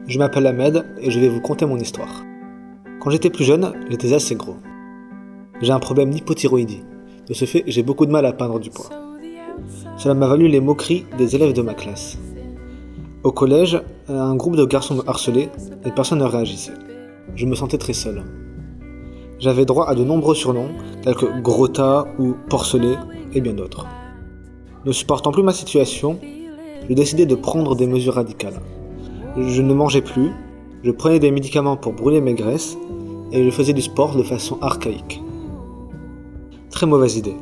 Je m'appelle Ahmed et je vais vous conter mon histoire. Quand j'étais plus jeune, j'étais assez gros. J'ai un problème d'hypothyroïdie. De ce fait, j'ai beaucoup de mal à perdre du poids. Cela m'a valu les moqueries des élèves de ma classe. Au collège, un groupe de garçons me harcelait et personne ne réagissait. Je me sentais très seul. J'avais droit à de nombreux surnoms, tels que Gros Tas ou Porcelet et bien d'autres. Ne supportant plus ma situation, j'ai décidé de prendre des mesures radicales. Je ne mangeais plus, je prenais des médicaments pour brûler mes graisses et je faisais du sport de façon archaïque. Très mauvaise idée.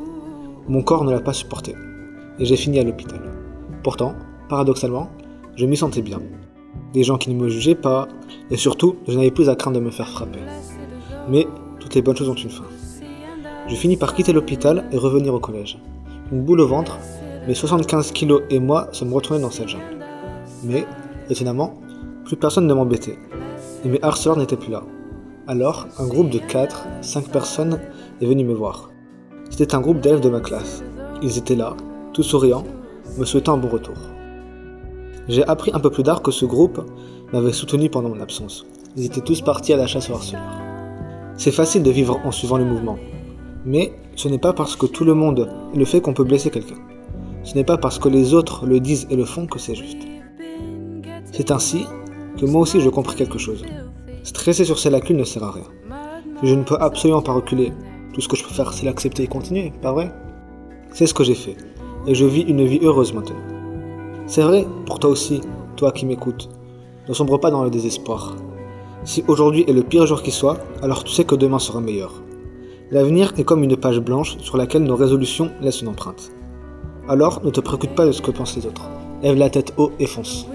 Mon corps ne l'a pas supporté et j'ai fini à l'hôpital. Pourtant, paradoxalement, je m'y sentais bien. Des gens qui ne me jugeaient pas et surtout, je n'avais plus à craindre de me faire frapper. Mais toutes les bonnes choses ont une fin. Je finis par quitter l'hôpital et revenir au collège. Une boule au ventre, mes 75 kilos et moi sommes retournés dans cette jungle. Mais, étonnamment, plus personne ne m'embêtait. Et mes harceleurs n'étaient plus là. Alors, un groupe de 4-5 personnes est venu me voir. C'était un groupe d'élèves de ma classe. Ils étaient là, tout souriants, me souhaitant un bon retour. J'ai appris un peu plus tard que ce groupe m'avait soutenu pendant mon absence. Ils étaient tous partis à la chasse aux harceleurs. C'est facile de vivre en suivant le mouvement. Mais ce n'est pas parce que tout le monde le fait qu'on peut blesser quelqu'un. Ce n'est pas parce que les autres le disent et le font que c'est juste. C'est ainsi que moi aussi je compris quelque chose. Stresser sur ses lacunes ne sert à rien. Je ne peux absolument pas reculer. Tout ce que je peux faire, c'est l'accepter et continuer, pas vrai? C'est ce que j'ai fait. Et je vis une vie heureuse maintenant. C'est vrai, pour toi aussi, toi qui m'écoutes. Ne sombre pas dans le désespoir. Si aujourd'hui est le pire jour qui soit, alors tu sais que demain sera meilleur. L'avenir est comme une page blanche sur laquelle nos résolutions laissent une empreinte. Alors ne te préoccupe pas de ce que pensent les autres. Lève la tête haut et fonce.